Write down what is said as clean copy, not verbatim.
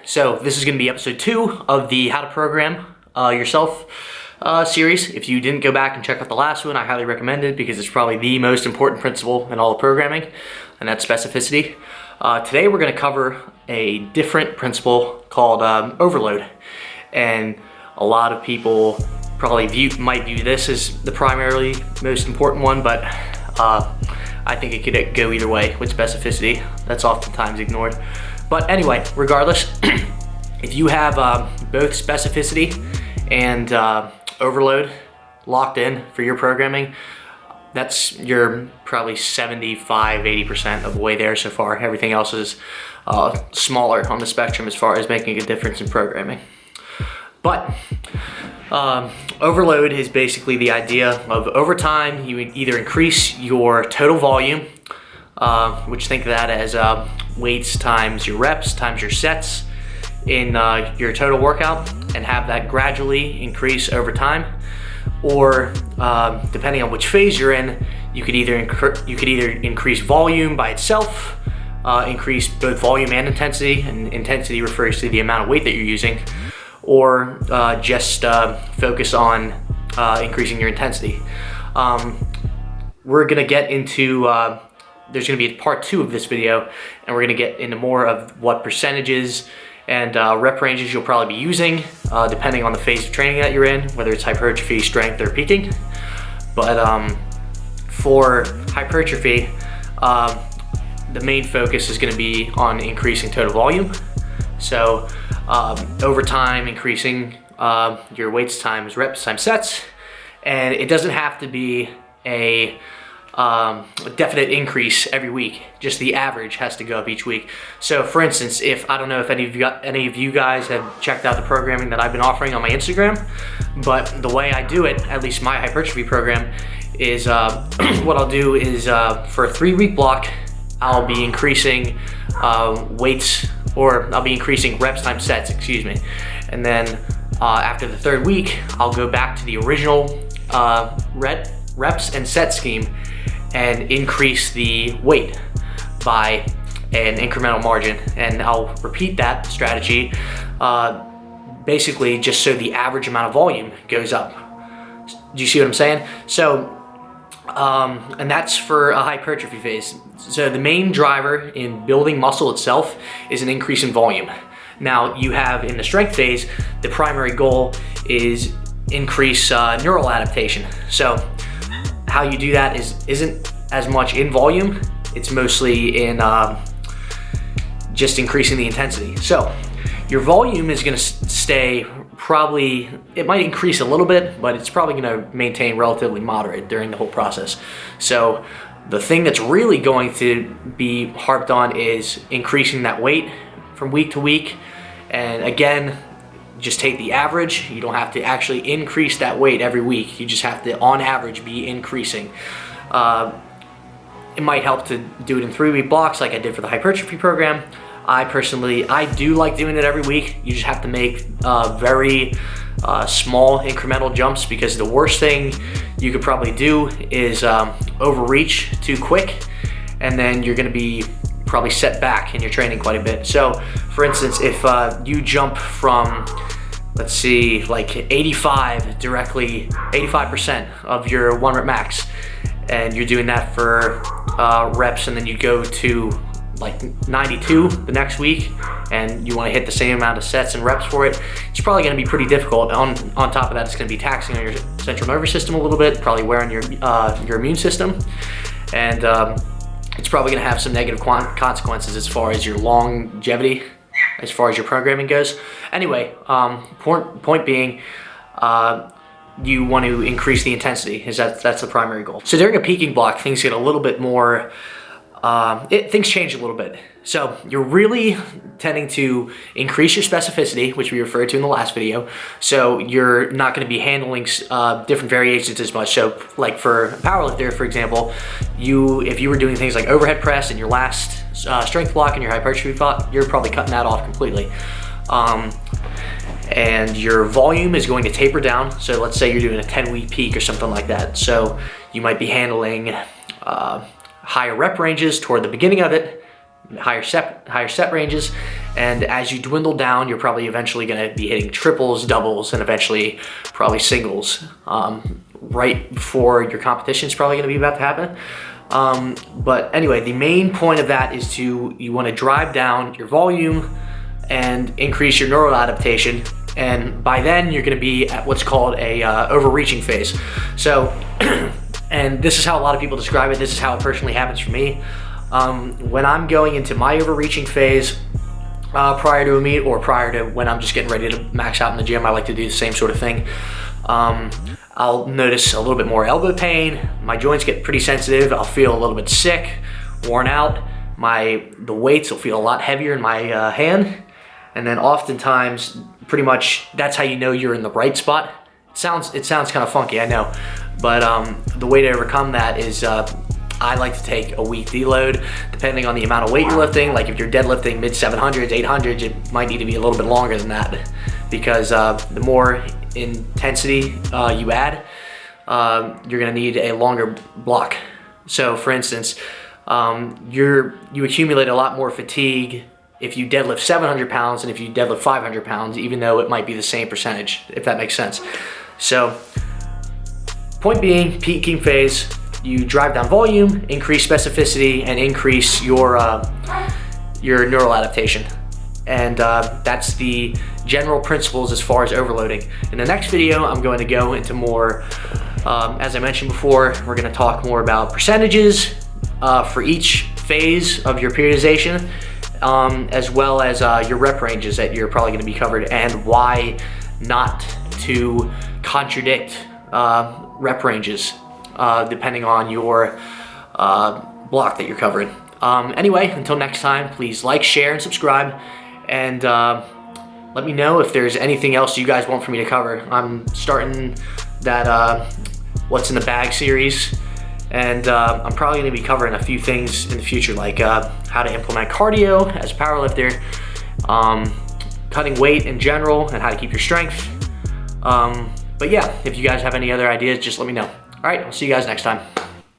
So this is going to be episode 2 of the How to Program Yourself series. If you didn't go back and check out the last one, I highly recommend it because it's probably the most important principle in all of programming, and that's specificity. Today we're going to cover a different principle called overload, and a lot of people probably might view this as the primarily most important one, but I think it could go either way with specificity. That's oftentimes ignored. But anyway, regardless, if you have both specificity and overload locked in for your programming, you're probably 75–80% of the way there so far. Everything else is smaller on the spectrum as far as making a difference in programming. But overload is basically the idea of over time you would either increase your total volume, which think of that as weights times your reps times your sets in your total workout, and have that gradually increase over time. Or depending on which phase you're in, you could either increase volume by itself, increase both volume and intensity, and intensity refers to the amount of weight that you're using, or just focus on increasing your intensity. We're gonna get into there's gonna be a part 2 of this video, and we're gonna get into more of what percentages and rep ranges you'll probably be using, depending on the phase of training that you're in, whether it's hypertrophy, strength, or peaking. But for hypertrophy, the main focus is gonna be on increasing total volume. So over time, increasing your weights times reps times sets, and it doesn't have to be a definite increase every week. Just the average has to go up each week. So for instance, I don't know if any of you guys have checked out the programming that I've been offering on my Instagram, but the way I do it, at least my hypertrophy program, is what I'll do is for a 3-week block, I'll be increasing weights, or I'll be increasing reps times sets, excuse me. And then after the 3rd week, I'll go back to the original reps and set scheme and increase the weight by an incremental margin. And I'll repeat that strategy basically just so the average amount of volume goes up. Do you see what I'm saying? So, and that's for a hypertrophy phase. So the main driver in building muscle itself is an increase in volume. Now you have in the strength phase, the primary goal is increase neural adaptation. So how you do that isn't as much in volume, it's mostly in just increasing the intensity. So your volume is gonna stay probably, it might increase a little bit, but it's probably gonna maintain relatively moderate during the whole process. So the thing that's really going to be harped on is increasing that weight from week to week. And again, just take the average. You don't have to actually increase that weight every week. You just have to, on average, be increasing. It might help to do it in 3-week blocks like I did for the hypertrophy program. I do like doing it every week. You just have to make very small incremental jumps, because the worst thing you could probably do is overreach too quick, and then you're gonna be probably set back in your training quite a bit. So for instance, if you jump from, let's see, like 85% of your 1 rep max, and you're doing that for reps, and then you go to like 92 the next week, and you want to hit the same amount of sets and reps for it, it's probably going to be pretty difficult. On top of that, it's going to be taxing on your central nervous system a little bit, probably wearing your immune system, and it's probably going to have some negative consequences as far as your longevity, as far as your programming goes. Anyway, point being, you want to increase the intensity. That's the primary goal. So during a peaking block, things get a little bit more, things change a little bit. So you're really tending to increase your specificity, which we referred to in the last video. So you're not going to be handling different variations as much. So like for a powerlifter, for example, if you were doing things like overhead press in your last strength block and your hypertrophy block, you're probably cutting that off completely. And your volume is going to taper down. So let's say you're doing a 10-week peak or something like that. So you might be handling higher rep ranges toward the beginning of it, higher set ranges, And as you dwindle down, you're probably eventually gonna be hitting triples, doubles, and eventually probably singles. Right before your competition is probably gonna be about to happen. But anyway, the main point of that is you wanna drive down your volume and increase your neural adaptation. And by then you're gonna be at what's called a overreaching phase. So, and this is how a lot of people describe it. This is how it personally happens for me. When I'm going into my overreaching phase, prior to a meet or prior to when I'm just getting ready to max out in the gym, I like to do the same sort of thing. I'll notice a little bit more elbow pain. My joints get pretty sensitive. I'll feel a little bit sick, worn out. The weights will feel a lot heavier in my hand. And then oftentimes, pretty much, that's how you know you're in the right spot. It sounds kind of funky, I know. But the way to overcome that is I like to take a week deload, depending on the amount of weight you're lifting. Like if you're deadlifting mid 700s, 800s, it might need to be a little bit longer than that, because the more intensity you add, you're gonna need a longer block. So for instance, you accumulate a lot more fatigue if you deadlift 700 pounds than if you deadlift 500 pounds, even though it might be the same percentage, if that makes sense. So point being, peaking phase, you drive down volume, increase specificity, and increase your neural adaptation. And that's the general principles as far as overloading. In the next video, I'm going to go into more, as I mentioned before, we're gonna talk more about percentages for each phase of your periodization, as well as your rep ranges that you're probably gonna be covered, and why not to contradict rep ranges depending on your block that you're covering. Anyway, until next time, please like, share, and subscribe, and let me know if there's anything else you guys want for me to cover. I'm starting that What's in the Bag series, and I'm probably gonna be covering a few things in the future, like how to implement cardio as a powerlifter, cutting weight in general, and how to keep your strength. But yeah, if you guys have any other ideas, just let me know. All right, I'll see you guys next time.